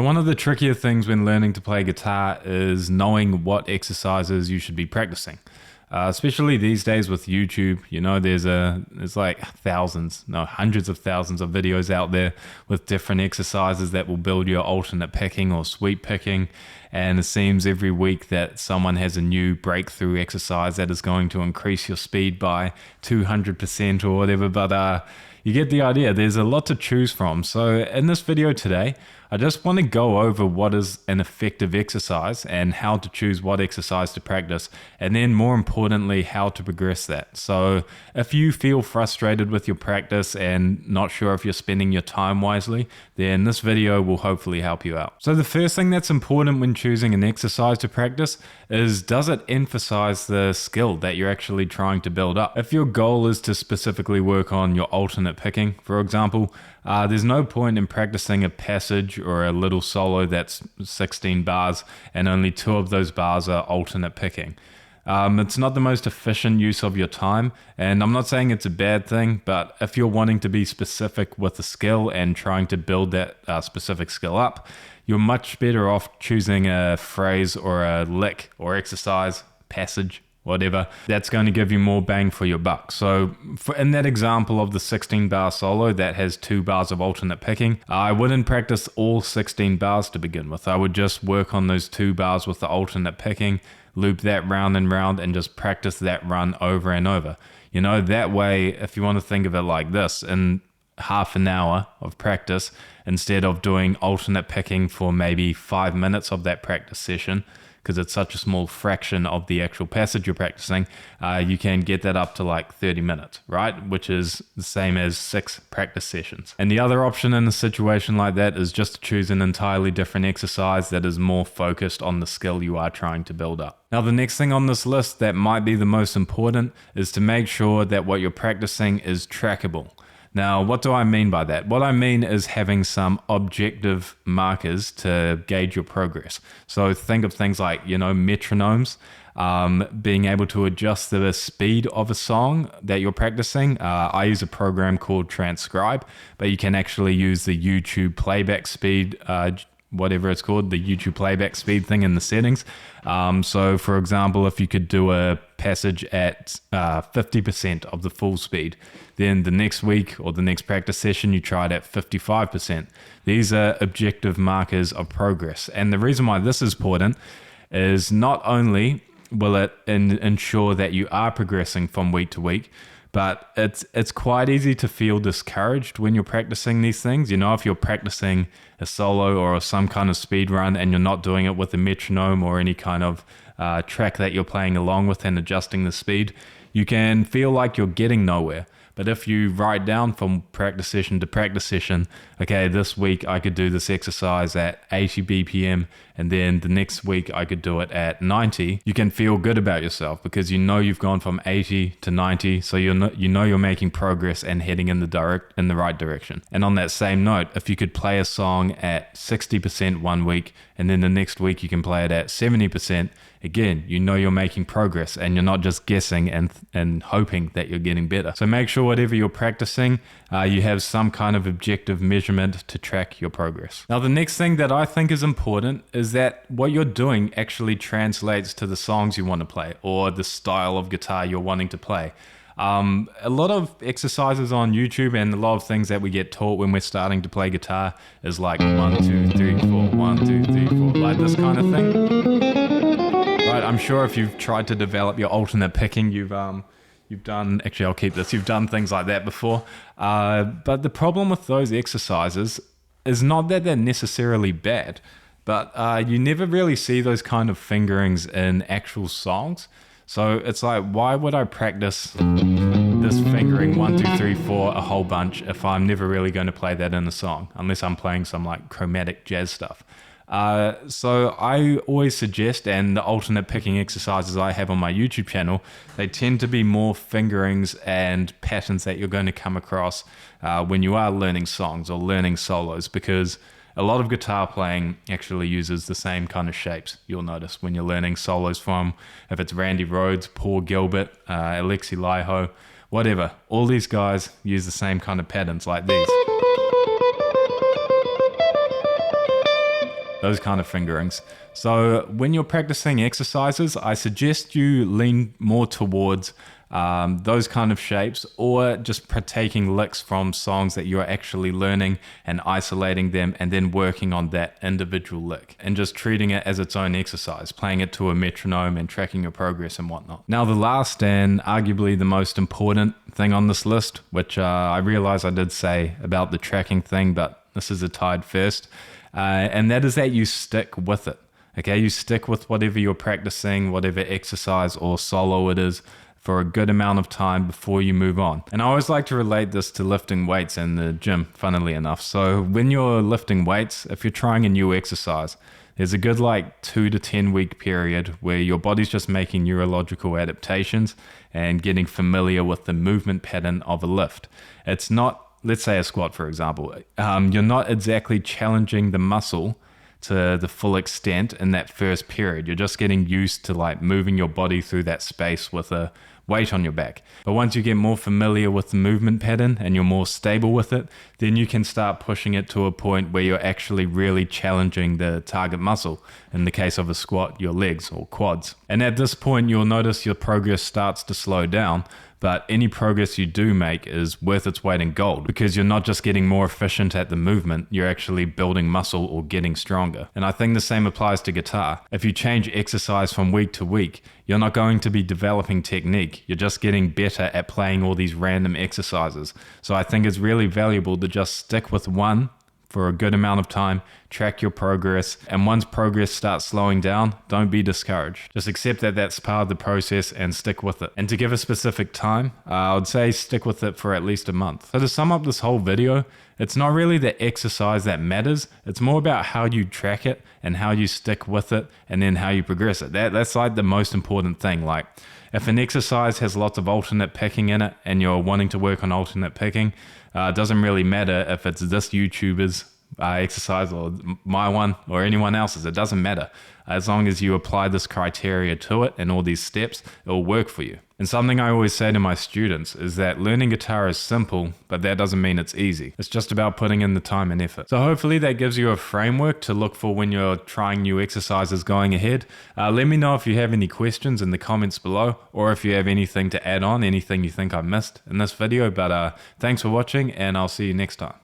One of the trickier things when learning to play guitar is knowing what exercises you should be practicing. Especially these days with YouTube, there's like thousands, no, hundreds of thousands of videos out there with different exercises that will build your alternate picking or sweep picking. And it seems every week that someone has a new breakthrough exercise that is going to increase your speed by 200% or whatever. But you get the idea. There's a lot to choose from. So in this video today, I just want to go over what is an effective exercise and how to choose what exercise to practice, and then more importantly, how to progress that. So if you feel frustrated with your practice and not sure if you're spending your time wisely, then this video will hopefully help you out. So the first thing that's important when choosing an exercise to practice is, does it emphasize the skill that you're actually trying to build up? If your goal is to specifically work on your alternate picking, for example, there's no point in practicing a passage or a little solo that's 16 bars and only 2 of those bars are alternate picking. It's not the most efficient use of your time, and I'm not saying it's a bad thing, but if you're wanting to be specific with the skill and trying to build that specific skill up, you're much better off choosing a phrase or a lick or exercise, passage, whatever, that's going to give you more bang for your buck. So in that example of the 16 bar solo that has 2 bars of alternate picking, I wouldn't practice all 16 bars to begin with. I would just work on those 2 bars with the alternate picking, loop that round and round, and just practice that run over and over. That way, if you want to think of it like this, in half an hour of practice, instead of doing alternate picking for maybe 5 minutes of that practice session, because it's such a small fraction of the actual passage you're practicing, you can get that up to like 30 minutes, right? Which is the same as 6 practice sessions. And the other option in a situation like that is just to choose an entirely different exercise that is more focused on the skill you are trying to build up. Now, the next thing on this list that might be the most important is to make sure that what you're practicing is trackable. Now, what do I mean by that? What I mean is having some objective markers to gauge your progress. So think of things like, metronomes, being able to adjust the speed of a song that you're practicing. I use a program called Transcribe, but you can actually use the YouTube playback speed, whatever it's called, the YouTube playback speed thing in the settings. So for example, if you could do a passage at 50% of the full speed, then the next week or the next practice session, you try it at 55%. These are objective markers of progress. And the reason why this is important is not only will it ensure that you are progressing from week to week, but it's quite easy to feel discouraged when you're practicing these things. If you're practicing a solo or some kind of speed run and you're not doing it with a metronome or any kind of track that you're playing along with and adjusting the speed, you can feel like you're getting nowhere. But if you write down from practice session to practice session, okay, this week I could do this exercise at 80 BPM, and then the next week I could do it at 90, you can feel good about yourself because you've gone from 80 to 90, so you're making progress and heading in the right direction. And on that same note, if you could play a song at 60% one week, and then the next week you can play it at 70%, again, you're making progress and you're not just guessing and hoping that you're getting better. So make sure whatever you're practicing, you have some kind of objective measurement to track your progress. Now, the next thing that I think is important is that what you're doing actually translates to the songs you want to play or the style of guitar you're wanting to play. A lot of exercises on YouTube and a lot of things that we get taught when we're starting to play guitar is like 1, 2, 3, 4, 1, 2, 3, 4, like this kind of thing. Right, I'm sure if you've tried to develop your alternate picking, you've done, actually I'll keep this, you've done things like that before. But the problem with those exercises is not that they're necessarily bad, but you never really see those kind of fingerings in actual songs. So it's like, why would I practice this fingering 1, 2, 3, 4 a whole bunch if I'm never really going to play that in a song, unless I'm playing some like chromatic jazz stuff. So I always suggest, and the alternate picking exercises I have on my YouTube channel, they tend to be more fingerings and patterns that you're going to come across when you are learning songs or learning solos, because a lot of guitar playing actually uses the same kind of shapes. You'll notice when you're learning solos from, if it's Randy Rhoads, Paul Gilbert, Alexi Laiho, whatever, all these guys use the same kind of patterns like these. those kind of fingerings. So when you're practicing exercises, I suggest you lean more towards those kind of shapes, or just taking licks from songs that you're actually learning and isolating them and then working on that individual lick and just treating it as its own exercise, playing it to a metronome and tracking your progress and whatnot. Now the last and arguably the most important thing on this list, which I realize I did say about the tracking thing, but this is a tied first, and that is that you stick with it. Okay, you stick with whatever you're practicing, whatever exercise or solo it is, for a good amount of time before you move on. And I always like to relate this to lifting weights in the gym, funnily enough. So when you're lifting weights, if you're trying a new exercise, there's a good 2 to 10 week period where your body's just making neurological adaptations and getting familiar with the movement pattern of a lift. It's not, let's say a squat, for example, you're not exactly challenging the muscle to the full extent in that first period. You're just getting used to moving your body through that space with a weight on your back. But once you get more familiar with the movement pattern and you're more stable with it, then you can start pushing it to a point where you're actually really challenging the target muscle. In the case of a squat, your legs or quads. And at this point, you'll notice your progress starts to slow down, but any progress you do make is worth its weight in gold, because you're not just getting more efficient at the movement, you're actually building muscle or getting stronger. And I think the same applies to guitar. If you change exercise from week to week, you're not going to be developing technique. You're just getting better at playing all these random exercises. So I think it's really valuable to just stick with one for a good amount of time, track your progress, and once progress starts slowing down, don't be discouraged. Just accept that that's part of the process and stick with it. And to give a specific time, I would say stick with it for at least a month. So to sum up this whole video, it's not really the exercise that matters, it's more about how you track it and how you stick with it and then how you progress it. That's the most important thing. If an exercise has lots of alternate picking in it and you're wanting to work on alternate picking, it doesn't really matter if it's this YouTuber's exercise or my one or anyone else's. It doesn't matter. As long as you apply this criteria to it and all these steps, it will work for you. And something I always say to my students is that learning guitar is simple, but that doesn't mean it's easy. It's just about putting in the time and effort. So hopefully that gives you a framework to look for when you're trying new exercises going ahead. Let me know if you have any questions in the comments below, or if you have anything to add on, anything you think I missed in this video. But thanks for watching, and I'll see you next time.